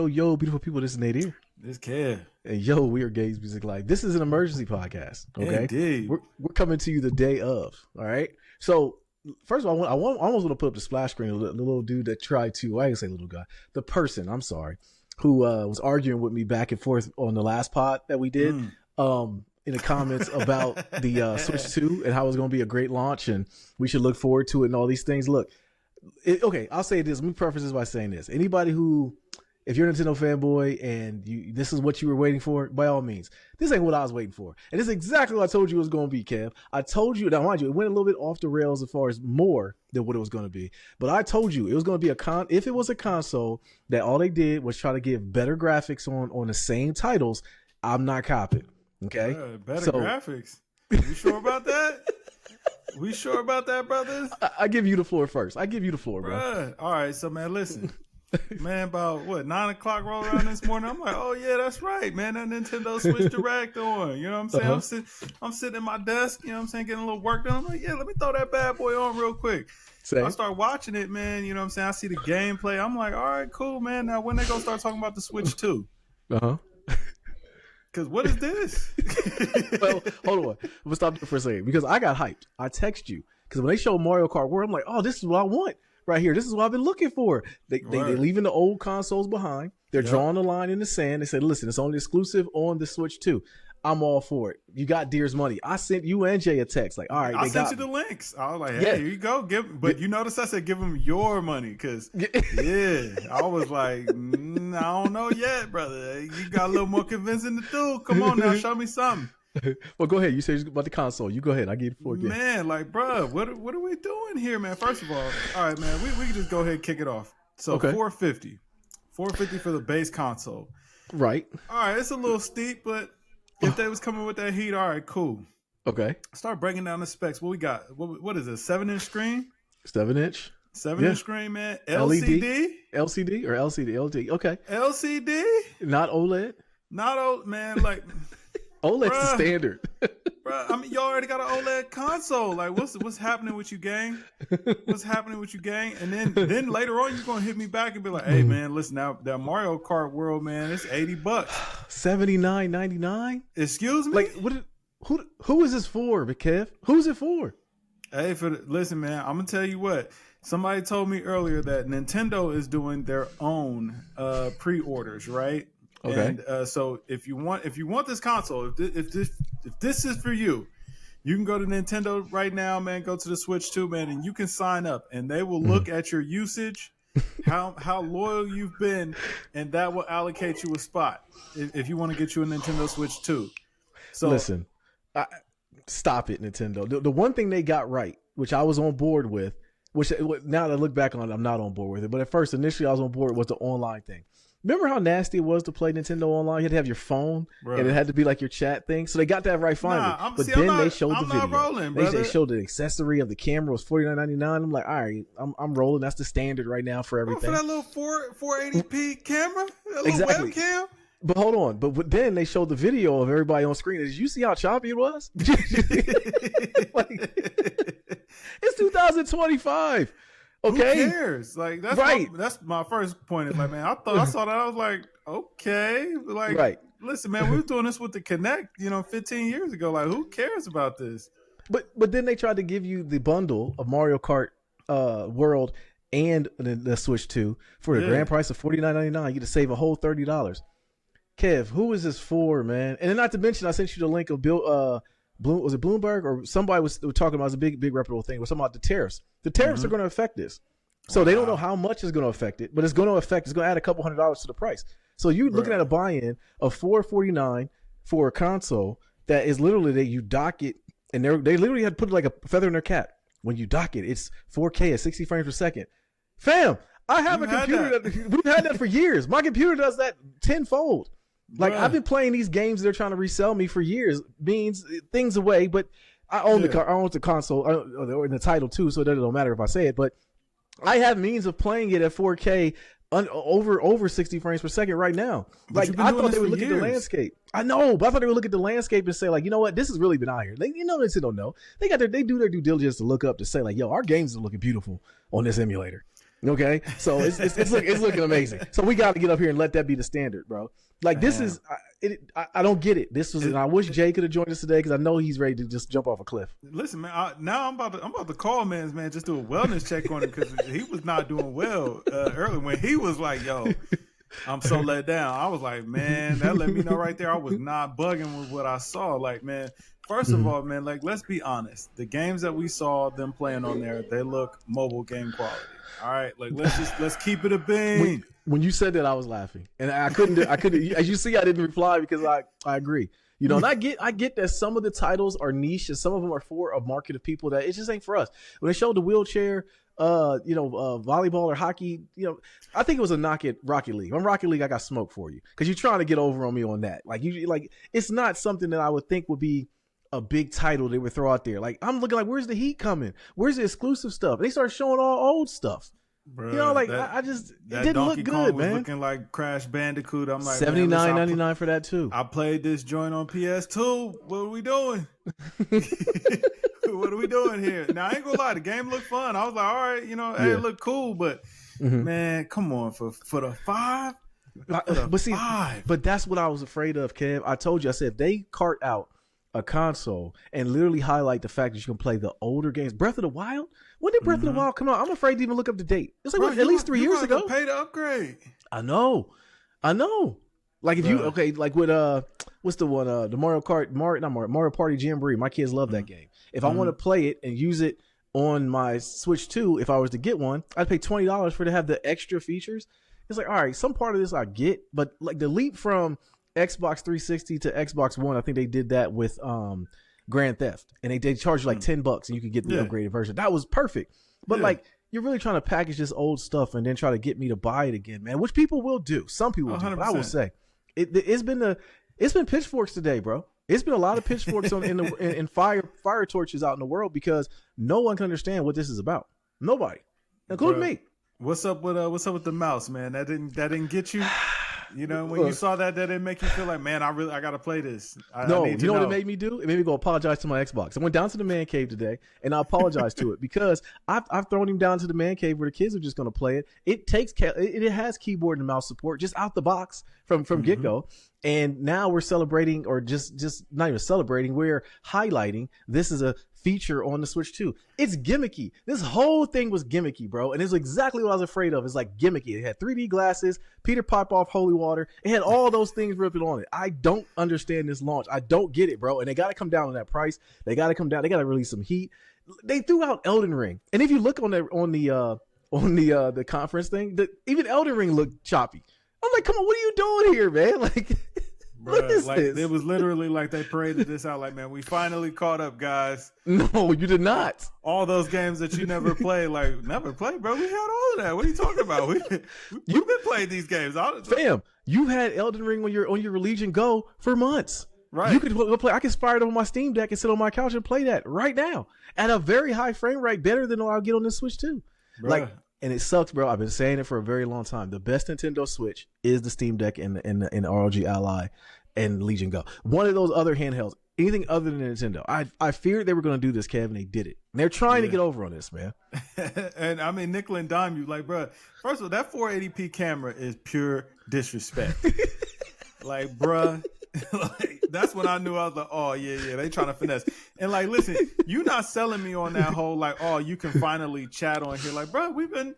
yo, beautiful people. This is Nadir. This Kev. And yo, we are Gays Music Live. This is an emergency podcast. Okay, indeed. We're coming to you the day of. All right. So first of all, I almost want to put up the splash screen. The little dude that tried to, I can say little guy, the person. I'm sorry, who was arguing with me back and forth on the last pod that we did. In the comments about the Switch 2 and how it's going to be a great launch and we should look forward to it and all these things. Look, okay, I'll say this. Let me preface this by saying this. Anybody who, if you're a Nintendo fanboy and this is what you were waiting for, by all means, this ain't what I was waiting for. And this is exactly what I told you it was going to be, Kev. I told you, now mind you, it went a little bit off the rails as far as more than what it was going to be. But I told you it was going to be if it was a console that all they did was try to give better graphics on the same titles, I'm not copping. Okay, better graphics. You sure about that? We sure about that, brothers? I give you the floor first. I give you the floor, bro. All right, so man, listen, man. About 9 o'clock rolled around this morning. I'm like, oh yeah, that's right, man. That Nintendo Switch Direct on. You know what I'm saying? I'm sitting at my desk. You know what I'm saying? Getting a little work done. I'm like, yeah, let me throw that bad boy on real quick. I start watching it, man. You know what I'm saying? I see the gameplay. I'm like, all right, cool, man. Now when they gonna start talking about the Switch 2? Because what is this? Well, hold on. We'll stop there for a second because I got hyped. I text you because when they showed Mario Kart World, I'm like, oh, this is what I want right here. This is what I've been looking for. They're leaving the old consoles behind. They're drawing the line in the sand. They said, listen, it's only exclusive on the Switch 2. I'm all for it. You got Deer's money. I sent you and Jay a text like, all right, I sent you the links. I was like, hey, here you go. But you notice I said give them your money because, I was like, I don't know yet, brother. You got a little more convincing to do. Come on now, show me something. Well, go ahead. You said about the console. You go ahead. I give it for you. Man, like, bro, what are we doing here, man? First of all right, man, we can just go ahead and kick it off. So $450 for the base console. Right. All right, it's a little steep, but if they was coming with that heat, all right, cool. Okay. Start breaking down the specs. What we got? What is it? 7-inch screen? 7-inch. 7-inch screen, man. LCD? LCD or LCD? LCD. Okay. LCD? Not OLED? Not OLED, man. Like OLED's the standard. Bro, I mean, y'all already got an OLED console. Like, what's happening with you, gang? What's happening with you, gang? And then later on, you're gonna hit me back and be like, hey, man, listen, now that Mario Kart World, man, it's $80. $79.99. Excuse me? Like, who is this for, Kev? Who's it for? Hey, listen, man, I'm gonna tell you what. Somebody told me earlier that Nintendo is doing their own pre-orders, right? Okay. And so if you want this console, if this is for you, you can go to Nintendo right now, man. Go to the Switch 2, man, and you can sign up, and they will look at your usage, how loyal you've been, and that will allocate you a spot if you want to get you a Nintendo Switch 2. So listen, stop it, Nintendo. The one thing they got right, which I was on board with, which now that I look back on it, I'm not on board with it. But at first, initially, I was on board with the online thing. Remember how nasty it was to play Nintendo online? You had to have your phone, and it had to be like your chat thing. So they got that right finally. They showed the video. They showed the accessory of the camera was $49.99. I'm like, all right, I'm rolling. That's the standard right now for everything. For that little 480p camera, that little webcam. But hold on. But then they showed the video of everybody on screen. Did you see how choppy it was? It's 2025. Okay. Who cares? Like that's right. That's my first point. Is like, man, I saw that. I was like, okay, like, listen, man, we were doing this with the Kinect, 15 years ago. Like, who cares about this? But then they tried to give you the bundle of Mario Kart World and the Switch 2 for the grand price of $49.99. You get to save a whole $30. Kev, who is this for, man? And then not to mention, I sent you the link of Bill. Was it Bloomberg or somebody was talking about? It was a big reputable thing. It was something about the tariffs. The tariffs are going to affect this, so they don't know how much is going to affect it, but it's going to affect. It's going to add a couple $100 to the price. So you're looking at a buy-in of $449 for a console that is literally that you dock it, and they literally had put like a feather in their cap. When you dock it, it's 4K at 60 frames per second. Fam, I have a computer we've had that for years. My computer does that tenfold. Like, I've been playing these games they're trying to resell me for years, means things away, but I own the console or the title too, so it don't matter if I say it, but I have means of playing it at 4K over 60 frames per second right now. Like, I thought they would look at the landscape. I know, but I thought they would look at the landscape and say, like, you know what, this has really been out here. They don't know. They do their due diligence to look up to say, like, yo, our games are looking beautiful on this emulator. Okay, so it's looking amazing. So we got to get up here and let that be the standard, bro. Like this is, I don't get it. This was, and I wish Jay could have joined us today because I know he's ready to just jump off a cliff. Listen, man. Now I'm about to call man. Just do a wellness check on him because he was not doing well early when he was like, "Yo, I'm so let down." I was like, man, that let me know right there. I was not bugging with what I saw. Like, man, first of all, man, like let's be honest. The games that we saw them playing on there, they look mobile game quality. All right, like let's keep it a bean. When you said that, I was laughing, and I couldn't. As you see, I didn't reply because I agree. You know, and I get that some of the titles are niche, and some of them are for a market of people that it just ain't for us. When they showed the wheelchair, volleyball or hockey, I think it was a knock at Rocket League. On Rocket League, I got smoke for you because you're trying to get over on me on that. Like it's not something that I would think would be a big title they would throw out there. Like I'm looking like, where's the heat coming? Where's the exclusive stuff? And they start showing all old stuff. Bruh, it didn't look good, Kong was man. looking like Crash Bandicoot. I'm like $79.99 for that too. I played this joint on PS2. What are we doing? What are we doing here? Now I ain't gonna lie, the game looked fun. I was like, all right, it looked cool, but man, come on, for the $5. But that's what I was afraid of, Kev. I told you, I said if they cart out a console and literally highlight the fact that you can play the older games. Breath of the Wild? When did Breath of the Wild come out? I'm afraid to even look up the date. It's like at least 3 years ago. You pay to upgrade. I know. Like if like with what's the one? The Mario Party Jamboree. My kids love that game. If I want to play it and use it on my Switch 2, if I was to get one, I'd pay $20 for it to have the extra features. It's like, all right, some part of this I get, but like the leap from Xbox 360 to Xbox One, I think they did that with Grand Theft, and they charged you like $10 and you could get the upgraded version. That was perfect. But like you're really trying to package this old stuff and then try to get me to buy it again, man, which people will do. Some people will do, but I will say it's been pitchforks today, bro. It's been a lot of pitchforks in fire torches out in the world because no one can understand what this is about. Nobody, including me. What's up with the mouse, man? That didn't get you. When you saw that didn't make you feel like, man, I gotta play this. I need to know what it made me do? It made me go apologize to my Xbox. I went down to the man cave today and I apologized to it because I've thrown him down to the man cave where the kids are just gonna play it. It has keyboard and mouse support just out the box from get go. And now we're celebrating, or just not even celebrating, we're highlighting this is a feature on the Switch 2. It's gimmicky. This whole thing was gimmicky, bro. And it's exactly what I was afraid of. It's like gimmicky. It had 3D glasses, Peter Popoff holy water. It had all those things written on it. I don't understand this launch. I don't get it, bro. And they got to come down on that price. They got to come down. They got to release some heat. They threw out Elden Ring. And if you look on the conference thing, even Elden Ring looked choppy. I'm like, come on, what are you doing here, man? Like, what is this? It was literally like they paraded this out like, man, we finally caught up, guys. No, you did not. All those games that you never played, never played, bro. We had all of that. What are you talking about? You've been playing these games. Fam, you had Elden Ring on your Legion Go for months. Right. You could go play. I can fire it up on my Steam Deck and sit on my couch and play that right now at a very high frame rate, better than what I'll get on this Switch too. Bruh. And it sucks, bro. I've been saying it for a very long time. The best Nintendo Switch is the Steam Deck and the ROG Ally and Legion Go. One of those other handhelds, anything other than Nintendo. I feared they were going to do this, Kev, and they did it. And they're trying to get over on this, man. And I mean, nickel and dime you, like, bro. First of all, that 480p camera is pure disrespect. Like, bruh. Like, that's when I knew. I was like, oh yeah, they trying to finesse. And like, listen, you not selling me on that whole like, oh, you can finally chat on here. Like, bro, we've been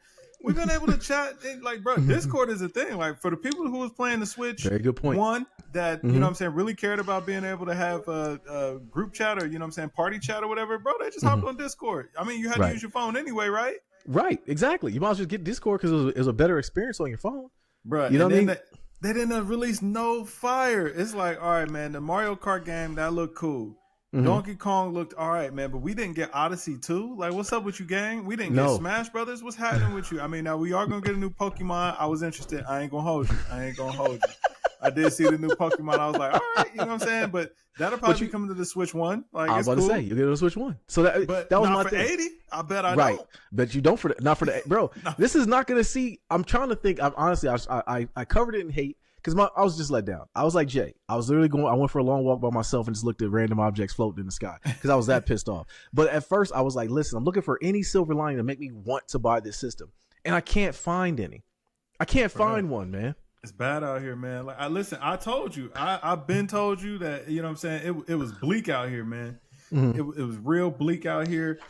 able to chat. Like, bro, Discord is a thing. Like, for the people who was playing the Switch, very good point. One that you know what I'm saying, really cared about being able to have a group chat or party chat or whatever, bro. They just hopped on Discord. I mean, you had to use your phone anyway, right? Right, exactly. You might as well get Discord because it was a better experience on your phone, bro. You know what I mean? They didn't release no fire. It's like, all right, man, the Mario Kart game, that looked cool. Donkey Kong looked all right, man, but we didn't get Odyssey 2. Like, what's up with you, gang? We didn't get Smash Brothers. What's happening with you? I mean, now we are going to get a new Pokemon. I was interested. I ain't going to hold you. I did see the new Pokemon. I was like, all right, you know what I'm saying? But that'll probably be coming to the Switch 1. Like, I was about to say, you'll get a Switch 1. So that was not my for thing. 80. I bet I right. don't. But you don't not for the bro. No. This is not going to see. I'm trying to think. I covered it in hate. Because I was just let down. I was like Jay. I was literally I went for a long walk by myself and just looked at random objects floating in the sky because I was that pissed off. But at first I was like, listen, I'm looking for any silver lining to make me want to buy this system. and I can't find any. I can't find one, man. It's bad out here, man. Like, I told you, I've been told you that, you know what I'm saying? It was bleak out here, man. It was real bleak out here.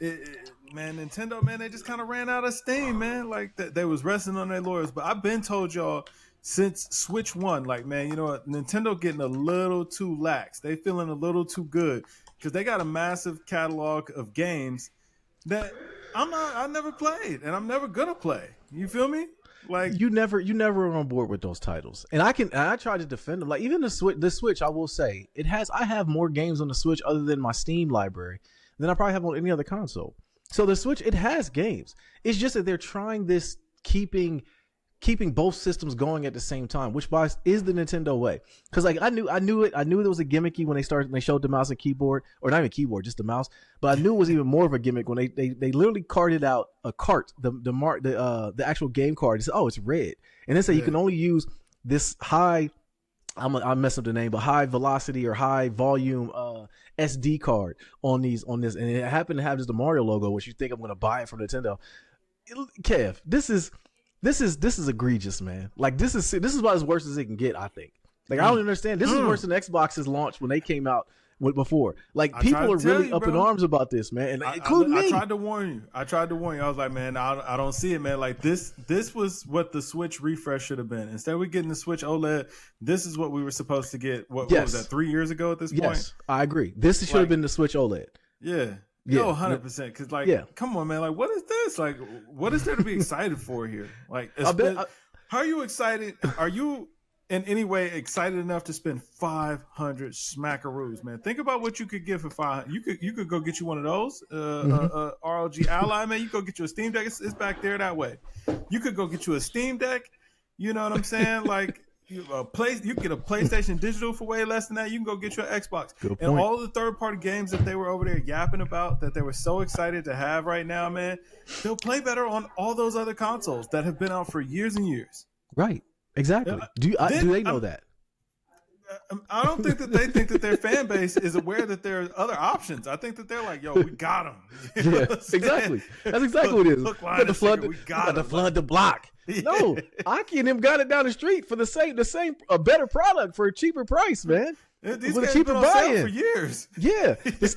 Man, Nintendo, man, they just kind of ran out of steam, man. Like, they was resting on their laurels. But I've been told y'all since Switch 1, like, man, you know what? Nintendo getting a little too lax. They feeling a little too good because they got a massive catalog of games that I never played and I'm never gonna play. You feel me? Like, you never were on board with those titles, and I tried to defend them. Like, even the Switch, I will say I have more games on the Switch other than my Steam library than I probably have on any other console. So the Switch, it has games. It's just that they're trying this keeping both systems going at the same time, which is the Nintendo way. Because like I knew it was a gimmicky when they showed the mouse and keyboard, or not even keyboard, just the mouse. But I knew it was even more of a gimmick when they literally carted out the actual game card. They said, oh, it's red, and then say you can only use this high. I mess up the name, but high velocity or high volume SD card on this, and it happened to have just the Mario logo, which you think I'm going to buy it from Nintendo. Kev, this is egregious, man. Like, this is about as worse as it can get, I think. Like, I don't understand. This is worse than Xbox's launch when they came out before. Like, people are really up in arms about this, man. And including me. I tried to warn you. I was like, man, I don't see it, man. Like, this was what the Switch refresh should have been. Instead of we getting the Switch OLED, this is what we were supposed to get. What was that, 3 years ago at this point? Yes, I agree. This should have been the Switch OLED. Yeah. Yo, 100%. Because, like, come on, man. Like, what is this? Like, what is there to be excited for here? Like, how are you excited? Are you in any way excited enough to spend 500 smackaroos, man? Think about what you could get for 500. You could go get you one of those ROG Ally, man. You go get you a Steam Deck. It's back there that way. You could go get you a Steam Deck. You know what I'm saying? Like, you get a PlayStation Digital for way less than that. You can go get your Xbox. And all the third-party games that they were over there yapping about that they were so excited to have right now, man, they'll play better on all those other consoles that have been out for years and years. Right. Exactly. Do they know that? I don't think that they think that their fan base is aware that there are other options. I think that they're like, yo, we got them. Yeah, exactly. That's exactly what it is. Hook, line, and sinker, we got to flood the block. No, Aki and them got it down the street for the same a better product for a cheaper price, man. These guys have been on sale for years. Yeah, the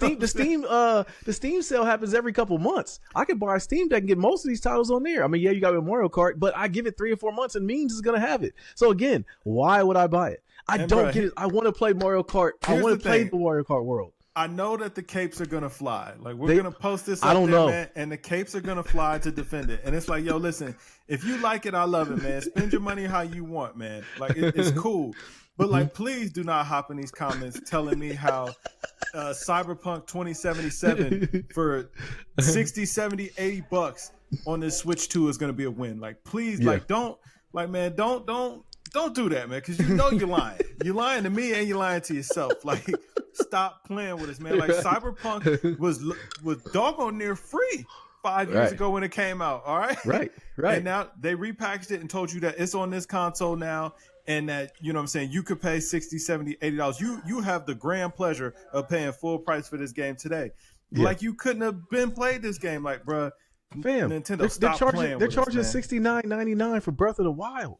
Steam sale happens every couple months. I could buy a Steam Deck and get most of these titles on there. I mean, yeah, you got a Mario Kart, but I give it 3 or 4 months and Means is gonna have it. So again, why would I buy it? I don't get it. I want to play Mario Kart. I want to play the Mario Kart world. I know that the capes are gonna fly. Like, we're gonna post this up there, man, and the capes are gonna fly to defend it. And it's like, yo, listen, if you like it, I love it, man. Spend your money how you want, man. Like, it's cool. But, like, please do not hop in these comments telling me how Cyberpunk 2077 for 60, 70, 80 bucks on this Switch 2 is going to be a win. Like, please, don't do that, man, because you know you're lying. You're lying to me and you're lying to yourself. Like, stop playing with us, man. Like, Cyberpunk was doggone near free 5 years ago when it came out, all right? Right. And now they repackaged it and told you that it's on this console now, and that, you know what I'm saying, you could pay $60, $70, $80. You have the grand pleasure of paying full price for this game today. Yeah. Like, you couldn't have been played this game. Like, bruh, fam, Nintendo, stop playing with us, man. They're charging $69.99 for Breath of the Wild.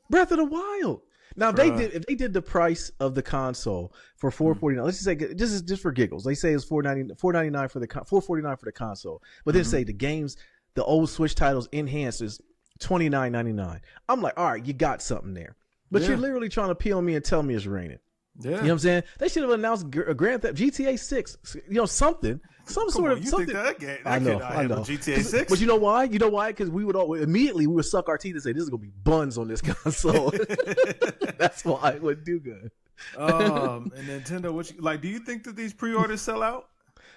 Breath of the Wild. Now, if they did the price of the console for $449, let's just say, this is just for giggles. They say it's $499 for the $449 for the console, but then say the games, the old Switch titles enhanced is $29.99. I'm like, all right, you got something there, but you're literally trying to peel me and tell me it's raining. Yeah, you know what I'm saying? They should have announced Grand Theft GTA 6. You know, something. Some sort of something. Think that game? I know. GTA 6. But you know why? Because we would suck our teeth and say this is gonna be buns on this console. That's why it would do good. And Nintendo, do you think that these pre-orders sell out?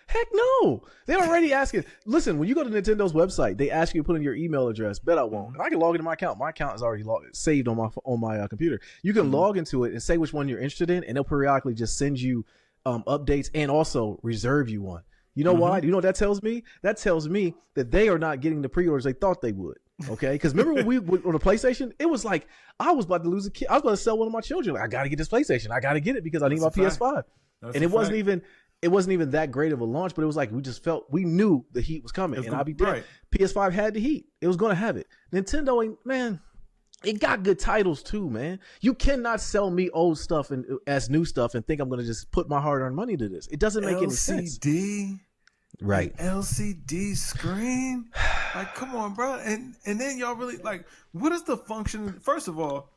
Heck no. They're already asking. Listen, when you go to Nintendo's website, they ask you to put in your email address. Bet I won't. And I can log into my account. My account is already saved on my computer. You can log into it and say which one you're interested in, and they'll periodically just send you updates and also reserve you one. You know why? You know what that tells me? That tells me that they are not getting the pre-orders they thought they would. Okay, because remember when on the PlayStation, it was like I was about to lose a kid. I was about to sell one of my children. Like, I got to get this PlayStation. I got to get it because I need my PS5. And it wasn't even it wasn't even that great of a launch, but it was like we knew the heat was coming, and I'll be dead. Right. PS5 had the heat; it was going to have it. Nintendo ain't, man. It got good titles too, man. You cannot sell me old stuff and as new stuff and think I'm going to just put my hard-earned money to this. It doesn't make any sense. LCD, right? LCD screen, like, come on, bro. And then y'all really like, what is the function? First of all,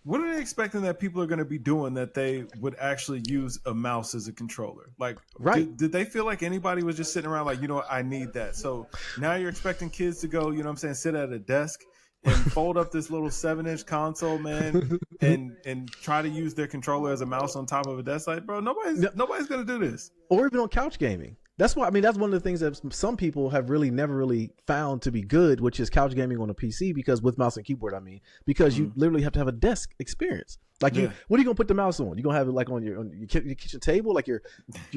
what are they expecting that people are going to be doing that they would actually use a mouse as a controller? Like, right? Did they feel like anybody was just sitting around like, you know what, I need that? So now you're expecting kids to go, you know what I'm saying, sit at a desk and fold up this little 7-inch console, man, and try to use their controller as a mouse on top of a desk. Like, bro, nobody's gonna do this. Or even on couch gaming. That's why, I mean, that's one of the things that some people have really never really found to be good, which is couch gaming on a PC, because with mouse and keyboard, I mean, because you literally have to have a desk experience. Like, what are you gonna put the mouse on? You gonna have it like on your kitchen table, like your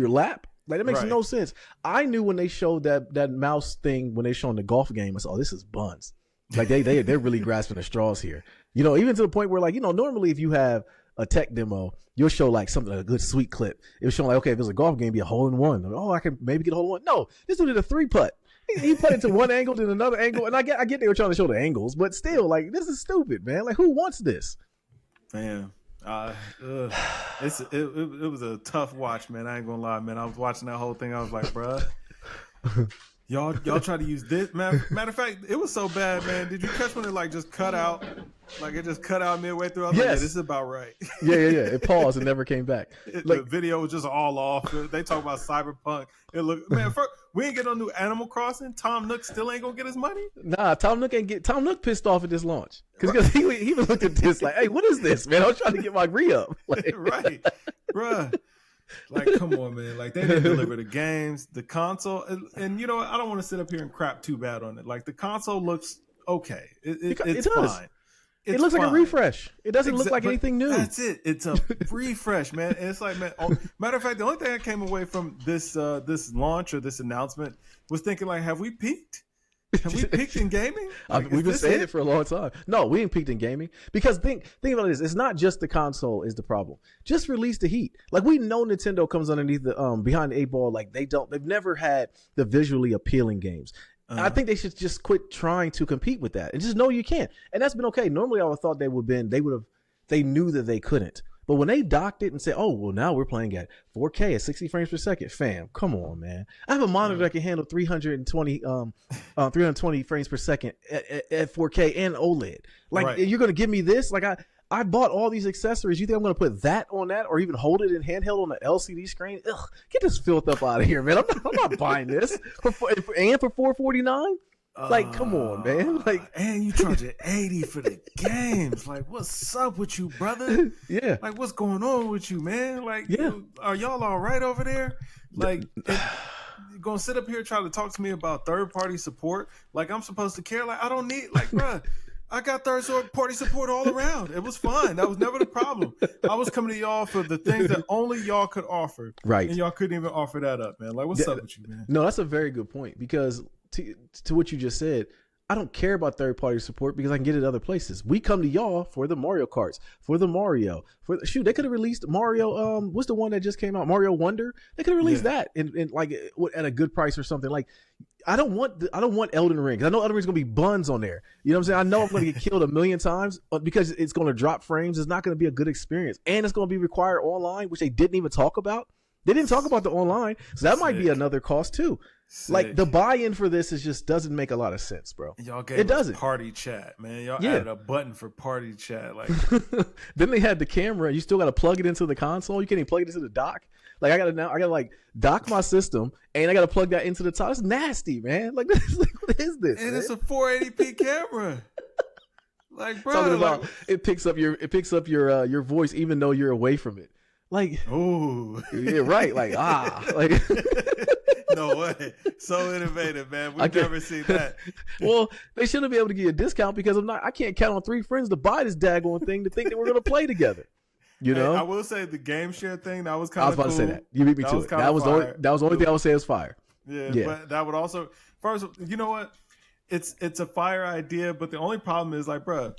lap? Like, that makes no sense. I knew when they showed that mouse thing when they showed the golf game, I said, oh, this is buns. Like they're really grasping the straws here, you know, even to the point where, like, you know, normally if you have a tech demo, you'll show like something, a good sweet clip. It was showing like, okay, if there's a golf game, be a hole in one. Oh, I can maybe get a hole in one. No, this dude did a 3-putt. He put it to one angle, then another angle, and I get they were trying to show the angles, but still, like, this is stupid, man. Like, who wants this? Man, it was a tough watch, man. I ain't gonna lie, man. I was watching that whole thing. I was like, bruh. Y'all try to use this. Matter of fact, it was so bad, man. Did you catch when it like just cut out? Like, it just cut out midway through. I was like, yeah, this is about right. Yeah. It paused and never came back. The video was just all off. They talk about Cyberpunk. It looked, man. We ain't get no new Animal Crossing. Tom Nook still ain't gonna get his money. Nah, Tom Nook pissed off at this launch because he even looked at this like, hey, what is this, man? I was trying to get my re-up. Like, right, bruh. Like, come on, man. Like, they didn't deliver the games, the console, and you know what? I don't want to sit up here and crap too bad on it. Like, the console looks okay. It's fine. It looks like a refresh. It doesn't look like anything new. That's it. It's a refresh, man. And it's like, man. Matter of fact, the only thing I came away from this launch or this announcement was thinking, like, have we peaked? Have we peaked in gaming? Like, we've been saying it for a long time. No, we ain't peaked in gaming, because think about this. It's not just the console is the problem. Just release the heat. Like, we know Nintendo comes underneath the behind the 8 ball. Like, they've never had the visually appealing games. I think they should just quit trying to compete with that and just know you can't. And that's been okay. Normally, I would have thought they knew that they couldn't. But when they docked it and said, oh, well, now we're playing at 4K at 60 frames per second, fam, come on, man. I have a monitor that can handle 320 frames per second at 4K and OLED. Like, you're going to give me this? Like, I bought all these accessories. You think I'm going to put that on that or even hold it in handheld on the LCD screen? Ugh, get this filth up out of here, man. I'm not buying this for $449. Like, come on, man. Like, and you charge it $80 for the games. Like, what's up with you, brother? Yeah. Like, what's going on with you, man? Like, are y'all all right over there? Like, you're gonna sit up here trying to talk to me about third-party support? Like, I'm supposed to care? Like, I don't need, like, bruh, I got third-party support all around. It was fine. That was never the problem. I was coming to y'all for the things that only y'all could offer. Right. And y'all couldn't even offer that up, man. Like, what's up with you, man? No, that's a very good point, because to what you just said, I don't care about third-party support because I can get it other places. We come to y'all for the Mario Karts, for the Mario, they could have released Mario. What's the one that just came out? Mario Wonder. They could have released that in like at a good price or something. Like, I don't want Elden Ring, because I know Elden Ring's gonna be buns on there. You know what I'm saying? I know I'm gonna get killed a million times because it's gonna drop frames. It's not gonna be a good experience, and it's gonna be required online, which they didn't even talk about. They didn't talk about the online, so that might be another cost too. Like, the buy-in for this just doesn't make a lot of sense, bro. Y'all gave us party chat, man. Y'all added a button for party chat. Like, then they had the camera. You still got to plug it into the console. You can't even plug it into the dock. Like, I gotta like dock my system, and I gotta plug that into the top. It's nasty, man. Like, what is this? And man? It's a 480p camera. Like, bro, it picks up your voice even though you're away from it. Like, oh, yeah, right. Like, like. No way. So innovative, man. We've never seen that. Well, they shouldn't be able to get a discount because I can't count on 3 friends to buy this daggone thing to think that we're going to play together. You know? I will say the game share thing, that was kind of cool. I was about to say that. You beat me to it. That was the only thing I would say is fire. Yeah. But that would also, first, you know what? It's a fire idea, but the only problem is, like, bro,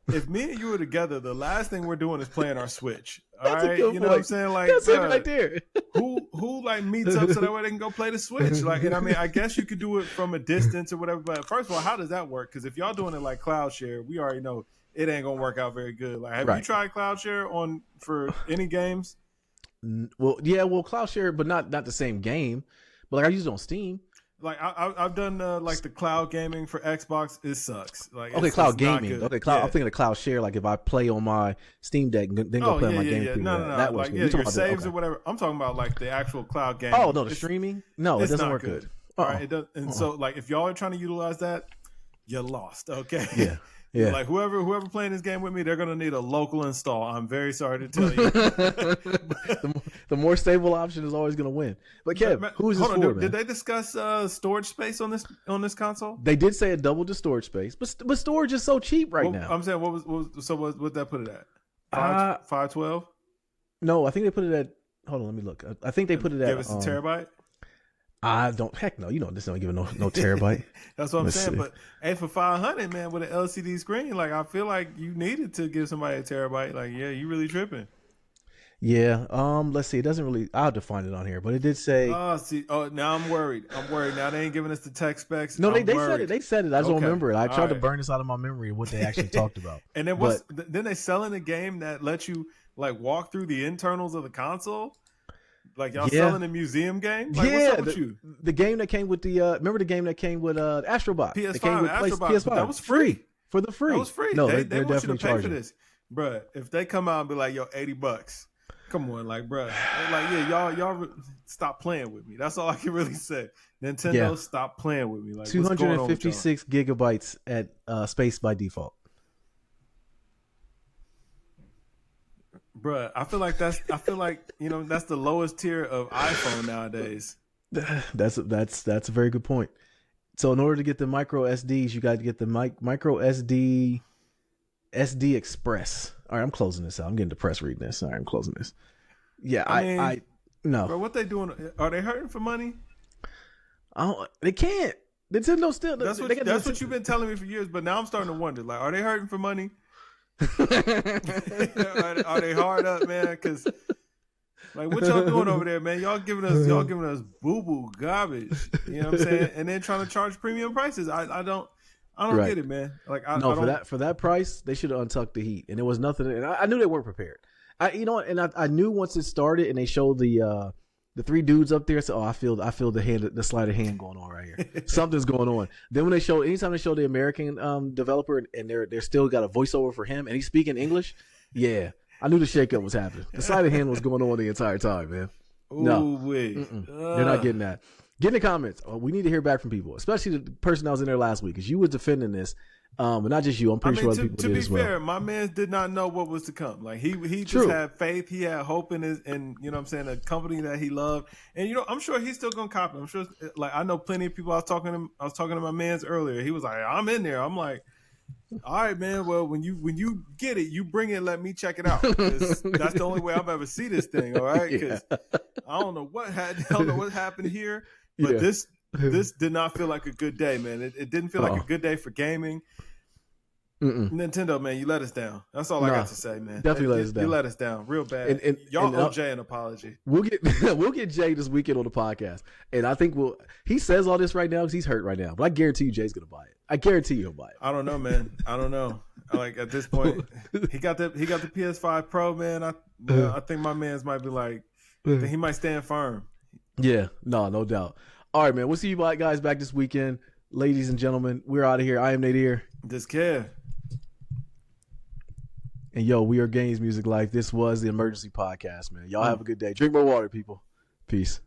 if me and you were together, the last thing we're doing is playing our Switch. All That's a right, good you know what I'm point. saying? Like, That's it right there. who like meets up so that way they can go play the Switch? Like, and I mean, I guess you could do it from a distance or whatever. But first of all, how does that work? Because if y'all doing it like cloud share, we already know it ain't gonna work out very good. Like, have you tried cloud share for any games? Well, yeah, cloud share, but not the same game. But like I use it on Steam. Like I've done like the cloud gaming for Xbox. It sucks. Like okay, cloud gaming. Okay, cloud. Yeah. I'm thinking of cloud share. Like if I play on my Steam Deck, then go play on my game. Yeah. No. That like your saves or whatever. I'm talking about like the actual cloud game. Oh no, the streaming. No, it doesn't work good. All right, it does. And so like if y'all are trying to utilize that, you're lost. Okay. Yeah. Yeah. Like whoever playing this game with me, they're gonna need a local install. I'm very sorry to tell you. the more stable option is always gonna win. But Kev, who is this for, man? Did they discuss storage space on this console? They did say it doubled the storage space, but storage is so cheap now. I'm saying what that put it at? 512? No, I think they put it at. Hold on, let me look. I think they put it at. Give us a terabyte. I don't. Heck no, this don't give no terabyte. That's what I'm saying. But hey, for 500, man, with an LCD screen, like I feel like you needed to give somebody a terabyte. Like, yeah, you really tripping. Yeah. Let's see. It doesn't really. I'll define it on here, but it did say. Now I'm worried. Now they ain't giving us the tech specs. No, they said it. They said it. I just don't remember it. I tried to burn this out of my memory what they actually talked about. And then then they selling a game that lets you like walk through the internals of the console. Like y'all selling a museum game? Like, what's up with you? The game that came with the remember the game that came with Astrobot? PS5, Astrobot. That was free. For the free. That was free. No, they're want you to pay for this. Bruh, if they come out and be like, yo, $80. Come on, like, bruh. Like, yeah, y'all stop playing with me. That's all I can really say. Nintendo, stop playing with me. Like 256 gigabytes at space by default. Bruh, I feel like that's the lowest tier of iPhone nowadays. That's a very good point. So in order to get the micro SDs, you got to get the micro SD Express. All right, I'm closing this out. I'm getting depressed reading this. All right, I'm closing this. Yeah, I no. Bro, what they doing? Are they hurting for money? They can't. Nintendo still. That's what you've been telling me for years. But now I'm starting to wonder. Like, are they hurting for money? Are they hard up, man? Because like, what y'all doing over there, man? Y'all giving us boo boo garbage. You know what I'm saying? And then trying to charge premium prices. I don't get it, man. Like, for that price, they should have untucked the heat, and there was nothing. And I knew they weren't prepared. I knew once it started, and they showed the three dudes up there. So I feel the sleight of hand going on right here. Something's going on. Then when anytime they show the American developer, and they're still got a voiceover for him, and he's speaking English, yeah, I knew the shakeup was happening. The sleight of hand was going on the entire time, man. No, they're not getting that. Get in the comments. We need to hear back from people, especially the person that was in there last week, because you was defending this. But not just you. I'm pretty sure other people did as well. To be fair, my man did not know what was to come. Like he just had faith. He had hope in you know what I'm saying, a company that he loved. And I'm sure he's still gonna copy. I'm sure. Like I know plenty of people. I was talking to my man's earlier. He was like, I'm in there. I'm like, all right, man. Well, when you get it, you bring it. Let me check it out. That's the only way I've ever see this thing. All right, because I don't know what happened here, but this did not feel like a good day, man. It didn't feel like a good day for gaming. Nintendo, man, you let us down. That's all I got to say, man. Definitely let us down. You let us down real bad. And y'all owe Jay an apology. We'll get Jay this weekend on the podcast, and I think he says all this right now because he's hurt right now. But I guarantee you, Jay's gonna buy it. I guarantee you he'll buy it. I don't know, man. I don't know. Like at this point, he got the PS5 Pro, man. I think my man's might be like, he might stand firm. Yeah, no doubt. All right, man. We'll see you guys back this weekend. Ladies and gentlemen, we're out of here. I am Nadir. This Kev. And yo, we are Games Music Life. This was the Emergency Podcast, man. Y'all have a good day. Drink more water, people. Peace.